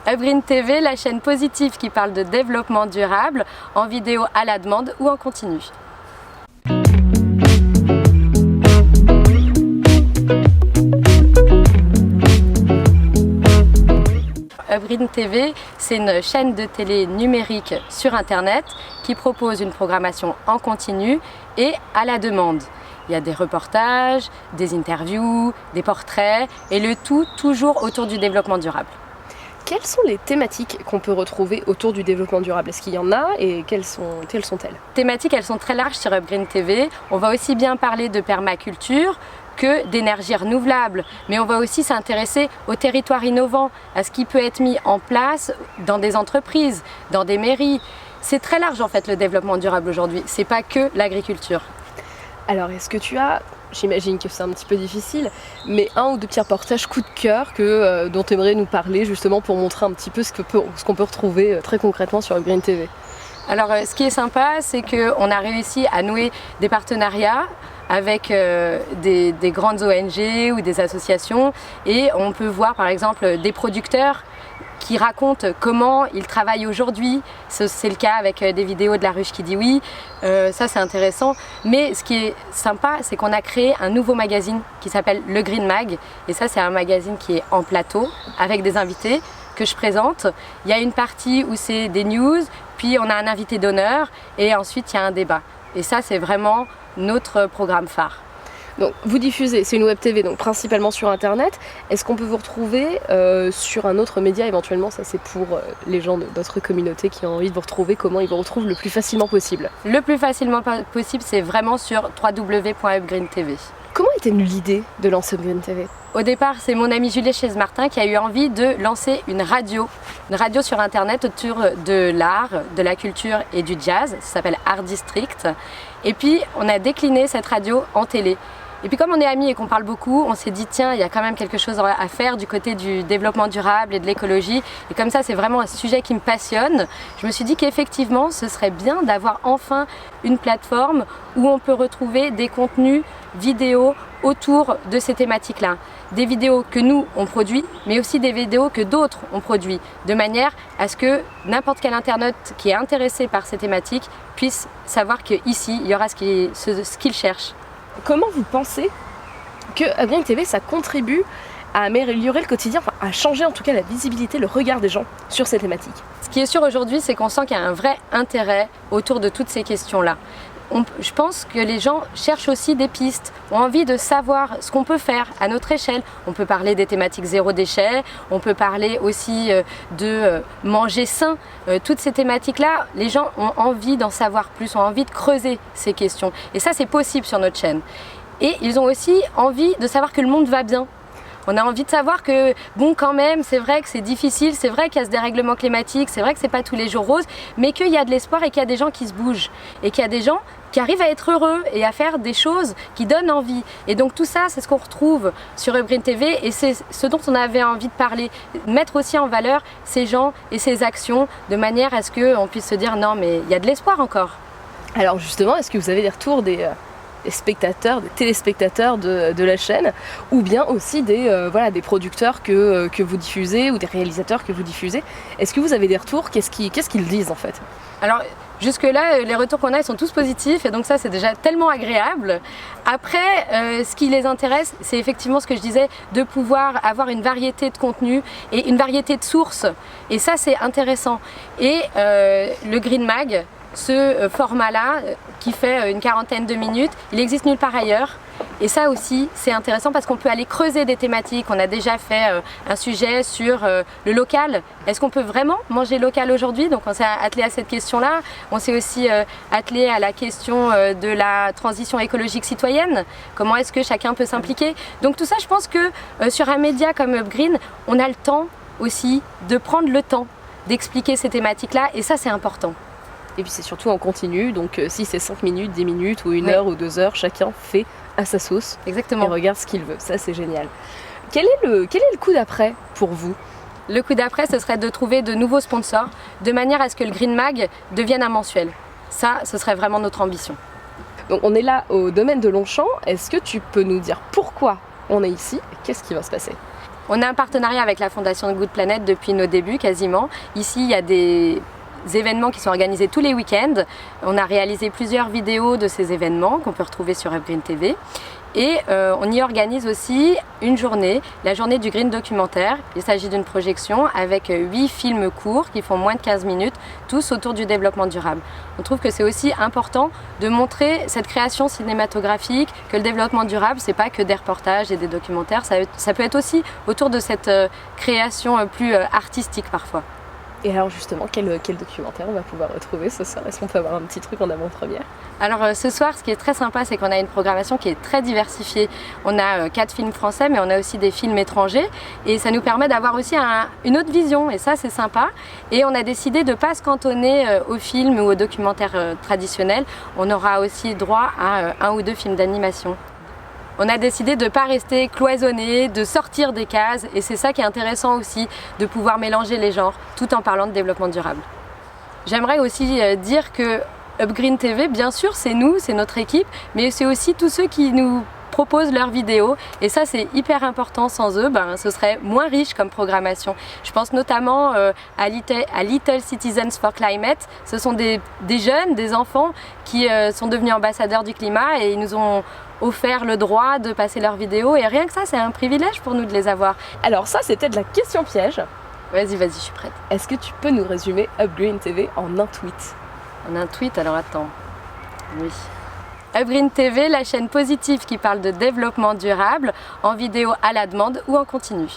Upgreen TV, la chaîne positive qui parle de développement durable, en vidéo à la demande ou en continu. Upgreen TV, c'est une chaîne de télé numérique sur Internet qui propose une programmation en continu et à la demande. Il y a des reportages, des interviews, des portraits et le tout toujours autour du développement durable. Quelles sont les thématiques qu'on peut retrouver autour du développement durable? Est-ce qu'il y en a et quelles sont-elles? Thématiques, elles sont très larges sur Upgreen TV. On va aussi bien parler de permaculture que d'énergie renouvelable, mais on va aussi s'intéresser aux territoires innovants, à ce qui peut être mis en place dans des entreprises, dans des mairies. C'est très large en fait le développement durable aujourd'hui, c'est pas que l'agriculture. Alors est-ce que tu as, j'imagine que c'est un petit peu difficile, mais un ou deux petits reportages coup de cœur dont tu aimerais nous parler justement pour montrer un petit peu ce qu'on peut retrouver très concrètement sur Upgreen TV? Alors ce qui est sympa, c'est qu'on a réussi à nouer des partenariats avec des grandes ONG ou des associations et on peut voir par exemple des producteurs qui racontent comment ils travaillent aujourd'hui. C'est le cas avec des vidéos de La Ruche qui dit oui, ça c'est intéressant. Mais ce qui est sympa, c'est qu'on a créé un nouveau magazine qui s'appelle Le Green Mag. Et ça c'est un magazine qui est en plateau avec des invités que je présente. Il y a une partie où c'est des news, puis on a un invité d'honneur et ensuite il y a un débat. Et ça c'est vraiment notre programme phare. Donc vous diffusez, c'est une web TV donc principalement sur internet. Est-ce qu'on peut vous retrouver sur un autre média éventuellement? Ça c'est pour les gens de notre communauté qui ont envie de vous retrouver, comment ils vous retrouvent le plus facilement possible? Le plus facilement possible, c'est vraiment sur www.upgreen.tv. Comment était venue l'idée de lancer Upgreen TV? Au départ, c'est mon ami Julie Chaise-Martin qui a eu envie de lancer une radio sur internet autour de l'art, de la culture et du jazz. Ça s'appelle Art District. Et puis on a décliné cette radio en télé. Et puis comme on est amis et qu'on parle beaucoup, on s'est dit tiens, il y a quand même quelque chose à faire du côté du développement durable et de l'écologie. Et comme ça, c'est vraiment un sujet qui me passionne. Je me suis dit qu'effectivement, ce serait bien d'avoir enfin une plateforme où on peut retrouver des contenus vidéo autour de ces thématiques-là. Des vidéos que nous, on produit, mais aussi des vidéos que d'autres ont produit, de manière à ce que n'importe quel internaute qui est intéressé par ces thématiques puisse savoir qu'ici, il y aura ce qu'il cherche. Comment vous pensez que Upgreen TV, ça contribue à améliorer le quotidien, enfin, à changer en tout cas la visibilité, le regard des gens sur ces thématiques? Ce qui est sûr aujourd'hui, c'est qu'on sent qu'il y a un vrai intérêt autour de toutes ces questions-là. Je pense que les gens cherchent aussi des pistes, ont envie de savoir ce qu'on peut faire à notre échelle. On peut parler des thématiques zéro déchet, on peut parler aussi de manger sain. Toutes ces thématiques-là, les gens ont envie d'en savoir plus, ont envie de creuser ces questions. Et ça, c'est possible sur notre chaîne. Et ils ont aussi envie de savoir que le monde va bien. On a envie de savoir que, bon, quand même, c'est vrai que c'est difficile, c'est vrai qu'il y a ce dérèglement climatique, c'est vrai que c'est pas tous les jours rose, mais qu'il y a de l'espoir et qu'il y a des gens qui se bougent. Et qu'il y a des gens qui arrivent à être heureux et à faire des choses qui donnent envie. Et donc tout ça, c'est ce qu'on retrouve sur Upgreen TV et c'est ce dont on avait envie de parler. Mettre aussi en valeur ces gens et ces actions de manière à ce qu'on puisse se dire non, mais il y a de l'espoir encore. Alors justement, est-ce que vous avez des retours des spectateurs, des téléspectateurs de la chaîne, ou bien aussi des producteurs que vous diffusez ou des réalisateurs que vous diffusez? Est-ce que vous avez des retours? Qu'est-ce qu'ils disent en fait? Alors jusque-là, les retours qu'on a, ils sont tous positifs et donc ça, c'est déjà tellement agréable. Après, ce qui les intéresse, c'est effectivement ce que je disais, de pouvoir avoir une variété de contenus et une variété de sources. Et ça, c'est intéressant. Et le Green Mag, ce format-là, qui fait une quarantaine de minutes, il existe nulle part ailleurs. Et ça aussi, c'est intéressant parce qu'on peut aller creuser des thématiques. On a déjà fait un sujet sur le local. Est-ce qu'on peut vraiment manger local aujourd'hui? Donc on s'est attelé à cette question-là. On s'est aussi attelé à la question de la transition écologique citoyenne. Comment est-ce que chacun peut s'impliquer? Donc tout ça, je pense que sur un média comme Upgreen, on a le temps aussi de prendre le temps d'expliquer ces thématiques-là. Et ça, c'est important. Et puis c'est surtout en continu, donc si c'est 5 minutes, 10 minutes ou 1 heure ou 2 heures, chacun fait à sa sauce. Exactement. Et regarde ce qu'il veut, ça c'est génial. Quel est le coup d'après pour vous? Le coup d'après, ce serait de trouver de nouveaux sponsors, de manière à ce que le Green Mag devienne un mensuel. Ça, ce serait vraiment notre ambition. Donc on est là au domaine de Longchamp, est-ce que tu peux nous dire pourquoi on est ici et qu'est-ce qui va se passer? On a un partenariat avec la Fondation Good Planet depuis nos débuts quasiment. Ici, il y a des événements qui sont organisés tous les week-ends. On a réalisé plusieurs vidéos de ces événements qu'on peut retrouver sur UpGreen TV. Et on y organise aussi une journée, la journée du Green Documentaire. Il s'agit d'une projection avec 8 films courts qui font moins de 15 minutes, tous autour du développement durable. On trouve que c'est aussi important de montrer cette création cinématographique, que le développement durable, c'est pas que des reportages et des documentaires, ça peut être aussi autour de cette création plus artistique parfois. Et alors justement, quel documentaire on va pouvoir retrouver ce soir? Est-ce qu'on peut avoir un petit truc en avant-première? Alors ce soir, ce qui est très sympa, c'est qu'on a une programmation qui est très diversifiée. On a 4 films français, mais on a aussi des films étrangers. Et ça nous permet d'avoir aussi une autre vision, et ça c'est sympa. Et on a décidé de ne pas se cantonner aux films ou aux documentaires traditionnels. On aura aussi droit à 1 ou 2 films d'animation. On a décidé de ne pas rester cloisonné, de sortir des cases, et c'est ça qui est intéressant aussi, de pouvoir mélanger les genres tout en parlant de développement durable. J'aimerais aussi dire que UpGreen TV, bien sûr, c'est nous, c'est notre équipe, mais c'est aussi tous ceux qui nous proposent leurs vidéos, et ça c'est hyper important. Sans eux, ce serait moins riche comme programmation. Je pense notamment à Little Citizens for Climate. Ce sont des jeunes, des enfants qui sont devenus ambassadeurs du climat, et ils nous ont offert le droit de passer leurs vidéos, et rien que ça, c'est un privilège pour nous de les avoir. Alors ça, c'était de la question piège. Vas-y, je suis prête. Est-ce que tu peux nous résumer UpGreen TV en un tweet? En un tweet? Alors attends. Oui. UpGreen TV, la chaîne positive qui parle de développement durable, en vidéo à la demande ou en continu.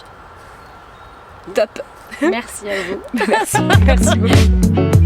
Top. Merci à vous. Merci beaucoup.